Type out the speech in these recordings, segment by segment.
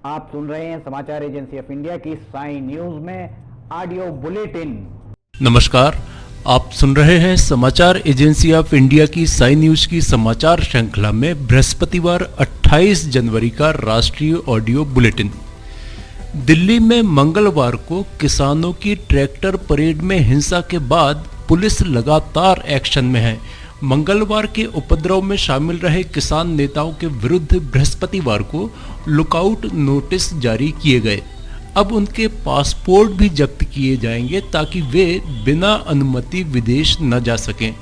आप सुन रहे हैं समाचार एजेंसी ऑफ इंडिया की साई न्यूज में ऑडियो बुलेटिन। नमस्कार, आप सुन रहे हैं समाचार एजेंसी ऑफ इंडिया की साई न्यूज की समाचार श्रृंखला में बृहस्पतिवार 28 जनवरी का राष्ट्रीय ऑडियो बुलेटिन। दिल्ली में मंगलवार को किसानों की ट्रैक्टर परेड में हिंसा के बाद पुलिस लगातार एक्शन में है। मंगलवार के उपद्रव में शामिल रहे किसान नेताओं के विरुद्ध बृहस्पतिवार को लुकआउट नोटिस जारी किए गए। अब उनके पासपोर्ट भी जब्त किए जाएंगे ताकि वे बिना अनुमति विदेश न जा सकें।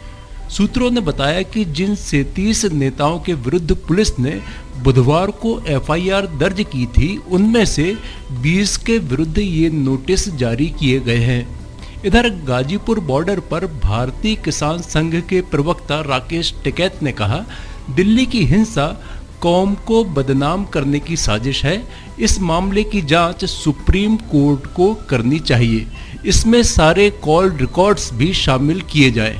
सूत्रों ने बताया कि जिन 37 नेताओं के विरुद्ध पुलिस ने बुधवार को एफआईआर दर्ज की थी, उनमें से 20 के विरुद्ध ये नोटिस जारी किए गए हैं। इधर गाजीपुर बॉर्डर पर भारतीय किसान संघ के प्रवक्ता राकेश टिकैत ने कहा, दिल्ली की हिंसा कौम को बदनाम करने की साजिश है। इस मामले की जांच सुप्रीम कोर्ट को करनी चाहिए। इसमें सारे कॉल रिकॉर्ड्स भी शामिल किए जाएं।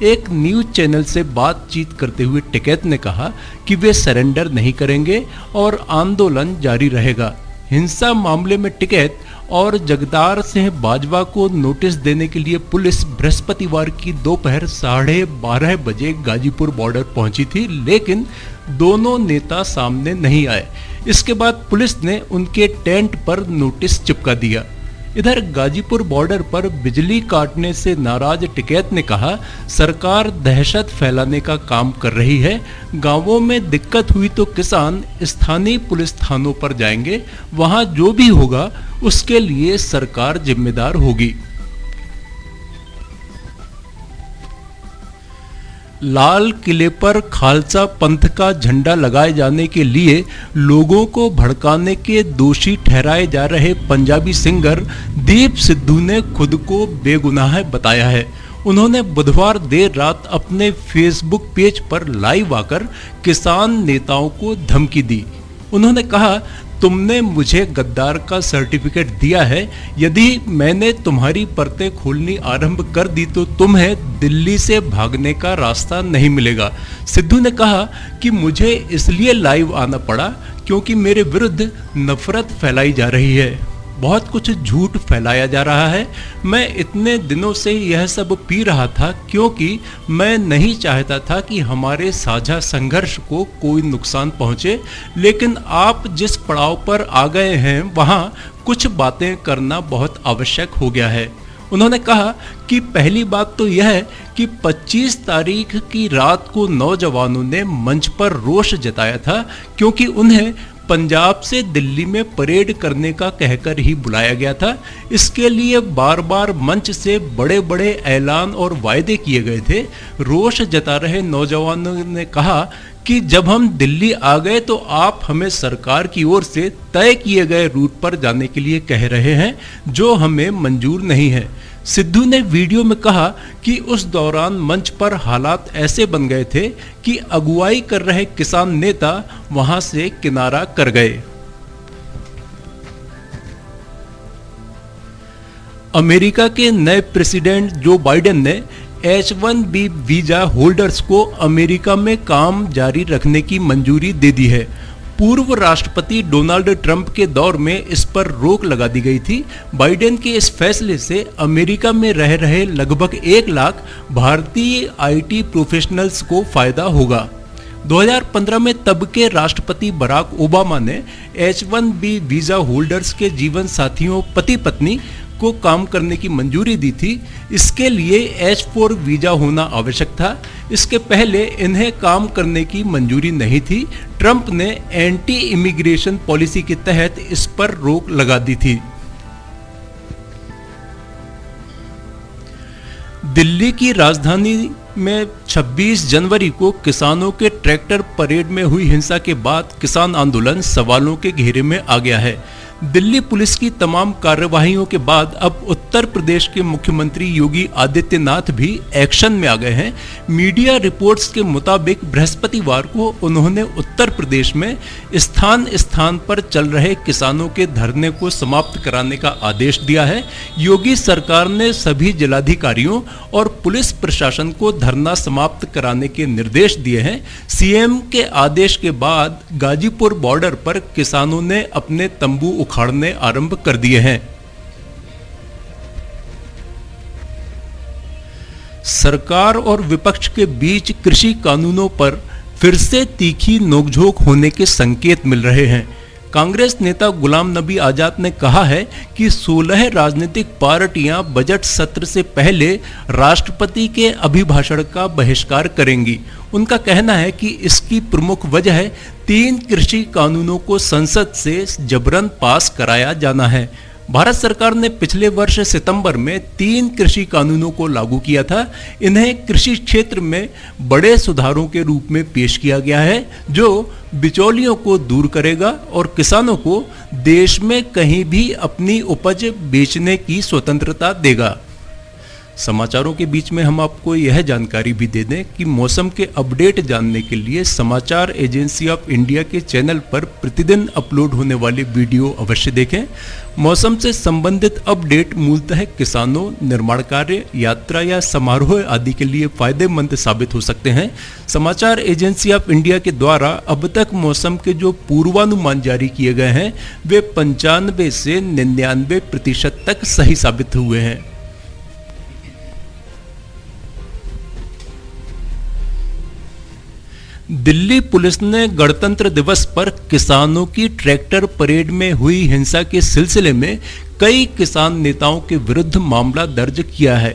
एक न्यूज चैनल से बातचीत करते हुए टिकैत ने कहा कि वे सरेंडर नहीं करेंगे और आंदोलन जारी रहेगा। हिंसा मामले में टिकैत और जगदार सिंह बाजवा को नोटिस देने के लिए पुलिस बृहस्पतिवार की दोपहर 12:30 बजे गाजीपुर बॉर्डर पहुंची थी, लेकिन दोनों नेता सामने नहीं आए। इसके बाद पुलिस ने उनके टेंट पर नोटिस चिपका दिया। इधर गाजीपुर बॉर्डर पर बिजली काटने से नाराज टिकैत ने कहा, सरकार दहशत फैलाने का काम कर रही है। गांवों में दिक्कत हुई तो किसान स्थानीय पुलिस थानों पर जाएंगे, वहां जो भी होगा उसके लिए सरकार जिम्मेदार होगी। लाल किले पर खालसा पंथ का झंडा लगाए जाने के लिए लोगों को भड़काने के दोषी ठहराए जा रहे पंजाबी सिंगर दीप सिद्धू ने खुद को बेगुनाह बताया है। उन्होंने बुधवार देर रात अपने फेसबुक पेज पर लाइव आकर किसान नेताओं को धमकी दी। उन्होंने कहा, तुमने मुझे गद्दार का सर्टिफिकेट दिया है। यदि मैंने तुम्हारी परतें खोलनी आरंभ कर दी तो तुम्हें दिल्ली से भागने का रास्ता नहीं मिलेगा। सिद्धू ने कहा कि मुझे इसलिए लाइव आना पड़ा क्योंकि मेरे विरुद्ध नफरत फैलाई जा रही है। बहुत कुछ झूठ फैलाया जा रहा है। मैं इतने दिनों से यह सब पी रहा था क्योंकि मैं नहीं चाहता था कि हमारे साझा संघर्ष को कोई नुकसान पहुंचे, लेकिन आप जिस पड़ाव पर आ गए हैं वहां कुछ बातें करना बहुत आवश्यक हो गया है। उन्होंने कहा कि पहली बात तो यह है कि 25 तारीख की रात को नौजवानों ने मंच पर रोष जताया था क्योंकि उन्हें पंजाब से दिल्ली में परेड करने का कहकर ही बुलाया गया था। इसके लिए बार बार मंच से बड़े बड़े ऐलान और वायदे किए गए थे। रोष जता रहे नौजवानों ने कहा कि जब हम दिल्ली आ गए तो आप हमें सरकार की ओर से तय किए गए रूट पर जाने के लिए कह रहे हैं, जो हमें मंजूर नहीं है। सिद्धू ने वीडियो में कहा कि उस दौरान मंच पर हालात ऐसे बन गए थे कि अगुवाई कर रहे किसान नेता वहां से किनारा कर गए। अमेरिका के नए प्रेसिडेंट जो बाइडेन ने H-1B वीजा होल्डर्स को अमेरिका में काम जारी रखने की मंजूरी दे दी है। पूर्व राष्ट्रपति डोनाल्ड ट्रंप के दौर में इस पर रोक लगा दी गई थी। बाइडेन के इस फैसले से अमेरिका में रह रहे लगभग 1 लाख भारतीय आईटी प्रोफेशनल्स को फायदा होगा। 2015 में तब के राष्ट्रपति बराक ओबामा ने H-1B वीजा होल्डर्स के जीवन साथियों पति पत्नी को काम करने की मंजूरी दी थी। इसके लिए H-4 वीजा होना आवश्यक था। इसके पहले इन्हें काम करने की मंजूरी नहीं थी। ट्रंप ने एंटी इमिग्रेशन पॉलिसी के तहत इस पर रोक लगा दी थी। दिल्ली की राजधानी में 26 जनवरी को किसानों के ट्रैक्टर परेड में हुई हिंसा के बाद किसान आंदोलन सवालों के घेरे में आ गया है। दिल्ली पुलिस की तमाम कार्यवाहियों के बाद अब उत्तर प्रदेश के मुख्यमंत्री योगी आदित्यनाथ भी एक्शन में आ गए हैं। मीडिया रिपोर्ट्स के मुताबिक बृहस्पतिवार को उन्होंने उत्तर प्रदेश में स्थान स्थान पर चल रहे किसानों के धरने को समाप्त कराने का आदेश दिया है। योगी सरकार ने सभी जिलाधिकारियों और पुलिस प्रशासन को धरना समाप्त कराने के निर्देश दिए हैं। सीएम के आदेश के बाद गाजीपुर बॉर्डर पर किसानों ने अपने तंबू उखाड़ने आरंभ कर दिए हैं। सरकार और विपक्ष के बीच कृषि कानूनों पर फिर से तीखी नोकझोंक होने के संकेत मिल रहे हैं। कांग्रेस नेता गुलाम नबी आजाद ने कहा है कि 16 राजनीतिक पार्टियां बजट सत्र से पहले राष्ट्रपति के अभिभाषण का बहिष्कार करेंगी। उनका कहना है कि इसकी प्रमुख वजह 3 कृषि कानूनों को संसद से जबरन पास कराया जाना है। भारत सरकार ने पिछले वर्ष सितंबर में 3 कृषि कानूनों को लागू किया था। इन्हें कृषि क्षेत्र में बड़े सुधारों के रूप में पेश किया गया है, जो बिचौलियों को दूर करेगा और किसानों को देश में कहीं भी अपनी उपज बेचने की स्वतंत्रता देगा। समाचारों के बीच में हम आपको यह जानकारी भी दे दें कि मौसम के अपडेट जानने के लिए समाचार एजेंसी ऑफ इंडिया के चैनल पर प्रतिदिन अपलोड होने वाले वीडियो अवश्य देखें। मौसम से संबंधित अपडेट मूलतः किसानों, निर्माण कार्य, यात्रा या समारोह आदि के लिए फायदेमंद साबित हो सकते हैं। समाचार एजेंसी ऑफ इंडिया के द्वारा अब तक मौसम के जो पूर्वानुमान जारी किए गए हैं वे 95 से 99% तक सही साबित हुए हैं। दिल्ली पुलिस ने गणतंत्र दिवस पर किसानों की ट्रैक्टर परेड में हुई हिंसा के सिलसिले में कई किसान नेताओं के विरुद्ध मामला दर्ज किया है।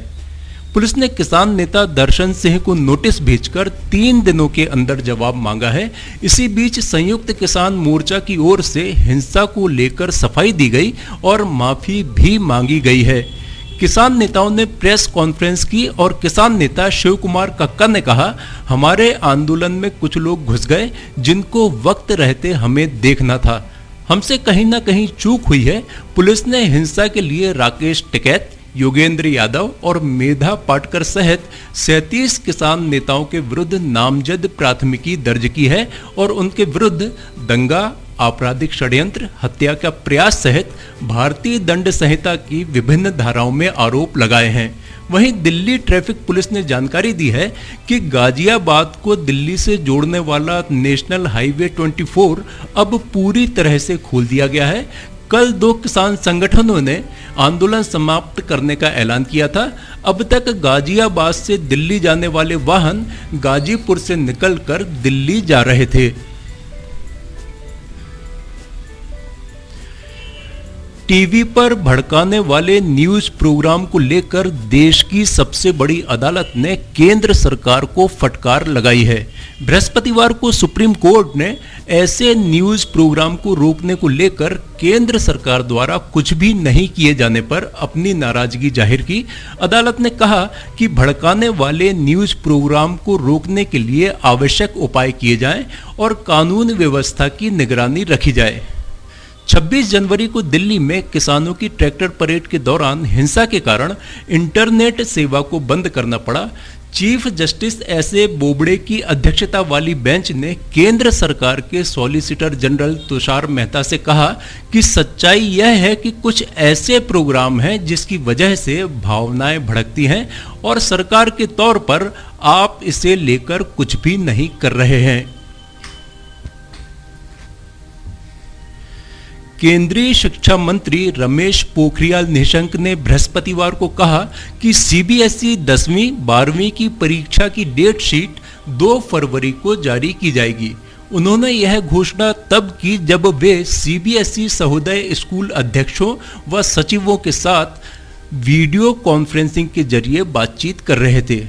पुलिस ने किसान नेता दर्शन सिंह को नोटिस भेजकर 3 दिनों के अंदर जवाब मांगा है। इसी बीच संयुक्त किसान मोर्चा की ओर से हिंसा को लेकर सफाई दी गई और माफी भी मांगी गई है। किसान नेताओं ने प्रेस कॉन्फ्रेंस की और किसान नेता शिव कुमार कक्का ने कहा, हमारे आंदोलन में कुछ लोग घुस गए जिनको वक्त रहते हमें देखना था। हमसे कहीं ना कहीं चूक हुई है। पुलिस ने हिंसा के लिए राकेश टिकैत, योगेंद्र यादव और मेधा पाटकर सहित 37 किसान नेताओं के विरुद्ध नामजद प्राथमिकी दर्ज की है और उनके विरुद्ध दंगा, आपराधिक षड्यंत्र, हत्या का प्रयास सहित भारतीय दंड संहिता की विभिन्न धाराओं में आरोप लगाए हैं। वहीं दिल्ली ट्रैफिक पुलिस ने जानकारी दी है कि गाजियाबाद को दिल्ली से जोड़ने वाला नेशनल हाईवे 24 अब पूरी तरह से खोल दिया गया है। कल 2 किसान संगठनों ने आंदोलन समाप्त करने का ऐलान किया था। अब तक गाजियाबाद से दिल्ली जाने वाले वाहन गाजीपुर से निकलकर दिल्ली जा रहे थे। टीवी पर भड़काने वाले न्यूज प्रोग्राम को लेकर देश की सबसे बड़ी अदालत ने केंद्र सरकार को फटकार लगाई है। बृहस्पतिवार को सुप्रीम कोर्ट ने ऐसे न्यूज प्रोग्राम को रोकने को लेकर केंद्र सरकार द्वारा कुछ भी नहीं किए जाने पर अपनी नाराजगी जाहिर की। अदालत ने कहा कि भड़काने वाले न्यूज प्रोग्राम को रोकने के लिए आवश्यक उपाय किए जाएं और कानून व्यवस्था की निगरानी रखी जाए। 26 जनवरी को दिल्ली में किसानों की ट्रैक्टर परेड के दौरान हिंसा के कारण इंटरनेट सेवा को बंद करना पड़ा। Chief justice एस.ए. बोबड़े की अध्यक्षता वाली बेंच ने केंद्र सरकार के सॉलिसिटर जनरल तुषार मेहता से कहा कि सच्चाई यह है कि कुछ ऐसे प्रोग्राम हैं जिसकी वजह से भावनाएं भड़कती हैं और सरकार के तौर पर आप इसे लेकर कुछ भी नहीं कर रहे हैं। केंद्रीय शिक्षा मंत्री रमेश पोखरियाल निशंक ने बृहस्पतिवार को कहा कि सीबीएसई 10वीं 12वीं की परीक्षा की डेट शीट 2 फरवरी को जारी की जाएगी। उन्होंने यह घोषणा तब की जब वे सीबीएसई सहोदय स्कूल अध्यक्षों व सचिवों के साथ वीडियो कॉन्फ्रेंसिंग के जरिए बातचीत कर रहे थे।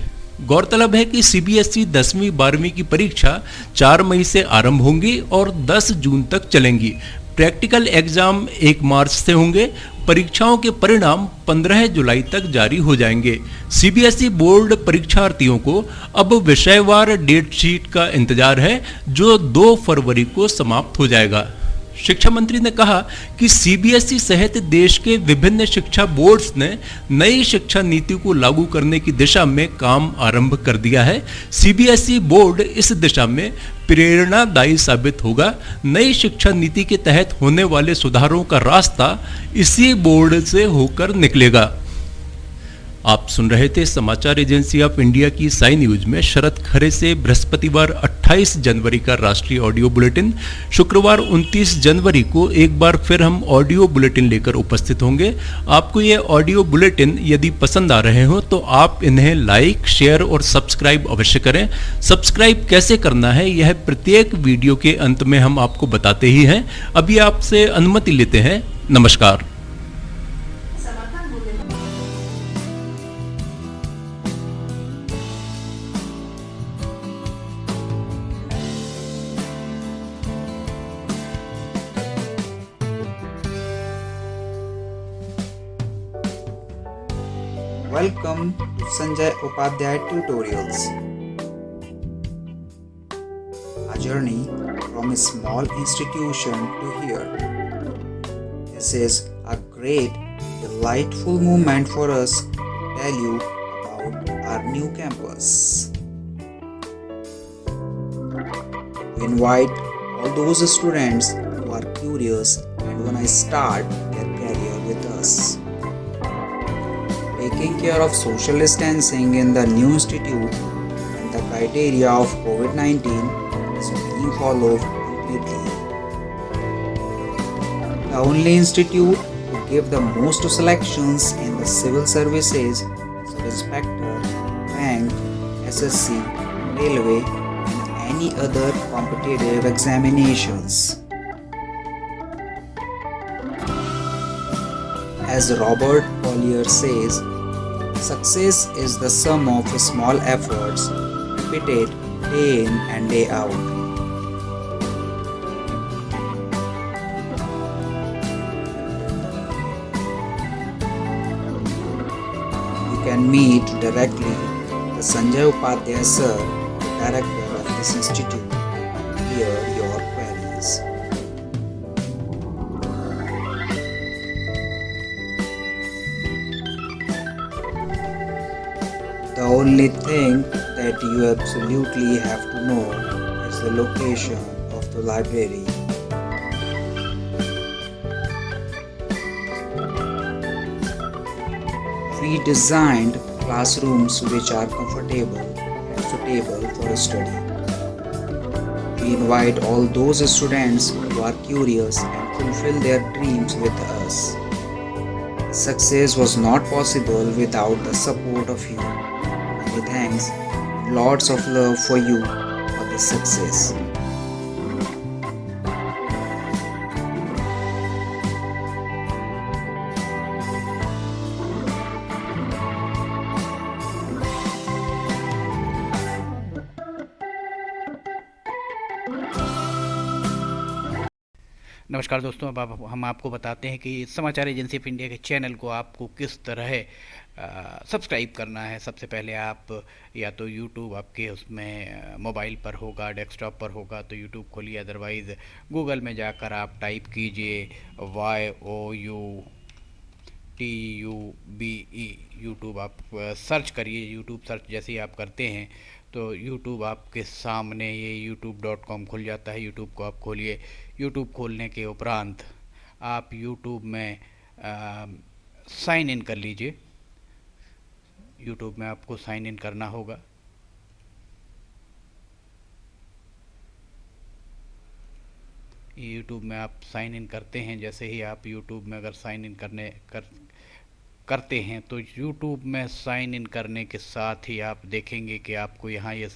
गौरतलब है कि सीबीएसई 10वीं 12वीं की परीक्षा 4 मई से आरंभ होंगी और 10 जून तक चलेंगी। प्रैक्टिकल एग्जाम 1 मार्च से होंगे। परीक्षाओं के परिणाम 15 जुलाई तक जारी हो जाएंगे। सीबीएसई बोर्ड परीक्षार्थियों को अब विषयवार डेट शीट का इंतजार है जो 2 फरवरी को समाप्त हो जाएगा। शिक्षा मंत्री ने कहा कि सीबीएसई सहित देश के विभिन्न शिक्षा बोर्ड्स ने नई शिक्षा नीति को लागू करने की दिशा में काम आरंभ कर दिया है। सीबीएसई बोर्ड इस दिशा में प्रेरणादायी साबित होगा। नई शिक्षा नीति के तहत होने वाले सुधारों का रास्ता इसी बोर्ड से होकर निकलेगा। आप सुन रहे थे समाचार एजेंसी ऑफ इंडिया की साई न्यूज में शरद खरे से बृहस्पतिवार 28 जनवरी का राष्ट्रीय ऑडियो बुलेटिन। शुक्रवार 29 जनवरी को एक बार फिर हम ऑडियो बुलेटिन लेकर उपस्थित होंगे। आपको ये ऑडियो बुलेटिन यदि पसंद आ रहे हो तो आप इन्हें लाइक, शेयर और सब्सक्राइब अवश्य करें। सब्सक्राइब कैसे करना है यह प्रत्येक वीडियो के अंत में हम आपको बताते ही हैं। अभी आपसे अनुमति लेते हैं। नमस्कार। Welcome to Sanjay Upadhyay Tutorials. A journey from a small institution to here. This is a great, delightful moment for us to tell you about our new campus. We invite all those students who are curious and want to start their career with us. Taking care of social distancing in the new institute and the criteria of COVID-19 is being followed completely. The only institute to give the most selections in the civil services, sub-inspector, bank, SSC, railway and any other competitive examinations. As Robert Collier says, success is the sum of small efforts repeated day in and day out. You can meet directly the Sanjay Upadhyay sir, the director of this institute, to clear your queries. The only thing that you absolutely have to know is the location of the library. We designed classrooms which are comfortable and suitable for study. We invite all those students who are curious and fulfill their dreams with us. Success was not possible without the support of you. Many thanks and lots of love for you for this success. नमस्कार दोस्तों, अब हम आपको बताते हैं कि समाचार agency of India के चैनल को आपको किस तरह सब्सक्राइब करना है। सबसे पहले आप या तो यूट्यूब आपके उसमें मोबाइल पर होगा, डेस्कटॉप पर होगा तो यूट्यूब खोलिए, अदरवाइज़ गूगल में जाकर आप टाइप कीजिए YOUTUBE यूट्यूब। आप सर्च करिए। यूट्यूब सर्च जैसे ही आप करते हैं तो यूट्यूब आपके सामने ये youtube.com खुल जाता है। यूट्यूब को आप खोलिए। यूट्यूब खोलने के उपरांत आप यूट्यूब में साइन इन कर लीजिए। यूट्यूब में आपको साइन इन करना होगा। यूट्यूब में आप साइन इन करते हैं। जैसे ही आप यूट्यूब में अगर साइन इन करते हैं तो यूट्यूब में साइन इन करने के साथ ही आप देखेंगे कि आपको यहाँ ये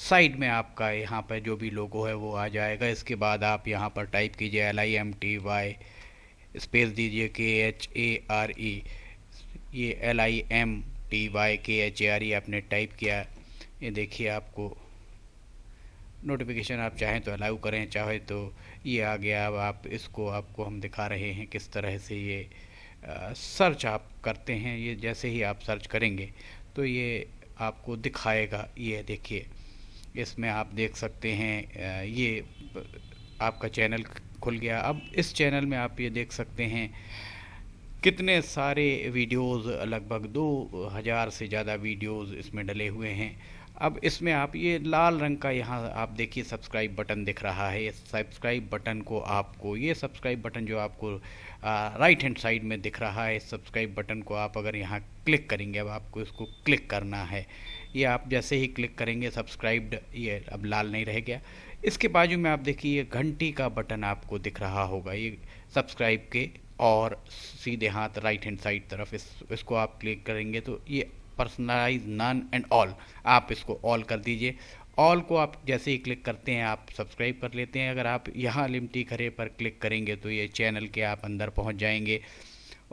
साइड में आपका यहाँ पर जो भी लोगो है वो आ जाएगा। इसके बाद आप यहाँ पर टाइप कीजिए LIMTY, स्पेस दीजिए KHARE, ये LIMTY KHARE आपने टाइप किया। ये देखिए आपको नोटिफिकेशन आप चाहें तो अलाउ करें, चाहे तो ये आ गया। अब आप इसको आपको हम दिखा रहे हैं किस तरह से ये सर्च आप करते हैं। ये जैसे ही आप सर्च करेंगे तो ये आपको दिखाएगा। ये देखिए, इसमें आप देख सकते हैं ये आपका चैनल खुल गया। अब इस चैनल में आप ये देख सकते हैं कितने सारे वीडियोस, लगभग 2000 से ज़्यादा वीडियोस इसमें डले हुए हैं। अब इसमें आप ये लाल रंग का यहाँ आप देखिए सब्सक्राइब बटन दिख रहा है। इस सब्सक्राइब बटन को आपको, ये सब्सक्राइब बटन जो आपको राइट हैंड साइड में दिख रहा है, इस सब्सक्राइब बटन को आप अगर यहाँ क्लिक करेंगे, अब आपको इसको क्लिक करना है। ये आप जैसे ही क्लिक करेंगे सब्सक्राइब्ड, ये अब लाल नहीं रह गया। इसके बाजू में आप देखिए घंटी का बटन आपको दिख रहा होगा, ये सब्सक्राइब के और सीधे हाथ राइट हैंड साइड तरफ इसको आप क्लिक करेंगे तो ये पर्सनलाइज, नन एंड ऑल, आप इसको ऑल कर दीजिए। ऑल को आप जैसे ही क्लिक करते हैं आप सब्सक्राइब कर लेते हैं। अगर आप यहाँ लिमटी खरे पर क्लिक करेंगे तो ये चैनल के आप अंदर पहुँच जाएंगे।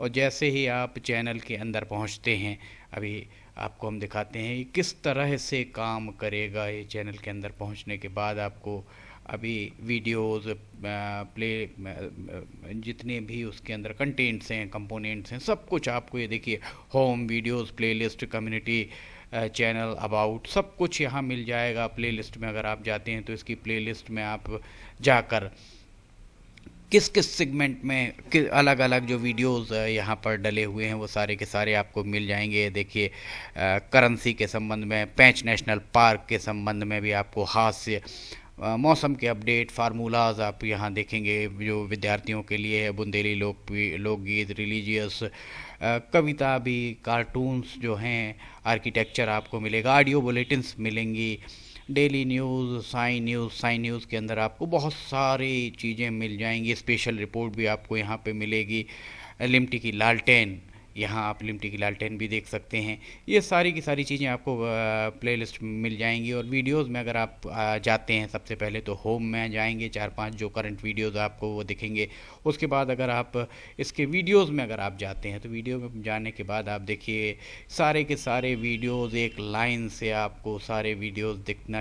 और जैसे ही आप चैनल के अंदर पहुँचते हैं, अभी आपको हम दिखाते हैं किस तरह से काम करेगा ये चैनल के अंदर पहुँचने के बाद। आपको अभी वीडियोस प्ले जितने भी उसके अंदर कंटेंट्स हैं, कंपोनेंट्स हैं, सब कुछ आपको ये देखिए home, videos, playlist, community, channel, about, सब कुछ यहाँ मिल जाएगा। प्लेलिस्ट में अगर आप जाते हैं तो इसकी प्लेलिस्ट में आप जाकर किस किस सेगमेंट में अलग अलग जो वीडियोस यहाँ पर डले हुए हैं वो सारे के सारे आपको मिल जाएंगे। देखिए करेंसी के संबंध में, पेंच नेशनल पार्क के संबंध में भी आपको, हास्य, मौसम के अपडेट, फार्मूलाज आप यहाँ देखेंगे जो विद्यार्थियों के लिए है, बुंदेली लोकगीत, रिलीजियस, कविता भी, कार्टून्स जो हैं, आर्किटेक्चर आपको मिलेगा, ऑडियो बुलेटिन्स मिलेंगी, डेली न्यूज़, साइन न्यूज़ के अंदर आपको बहुत सारी चीज़ें मिल जाएंगी। स्पेशल रिपोर्ट भी आपको यहाँ पे मिलेगी। लिमटी की लालटेन, यहाँ आप लिमटी की लालटेन भी देख सकते हैं। ये सारी की सारी चीज़ें आपको प्लेलिस्ट में मिल जाएंगी। और वीडियोस में अगर आप जाते हैं, सबसे पहले तो होम में जाएंगे, 4-5 जो करंट वीडियोस आपको वो दिखेंगे। उसके बाद अगर आप इसके वीडियोस में अगर आप जाते हैं तो वीडियो में जाने के बाद आप देखिए सारे के सारे वीडियोस एक लाइन से आपको सारे वीडियोस दिखना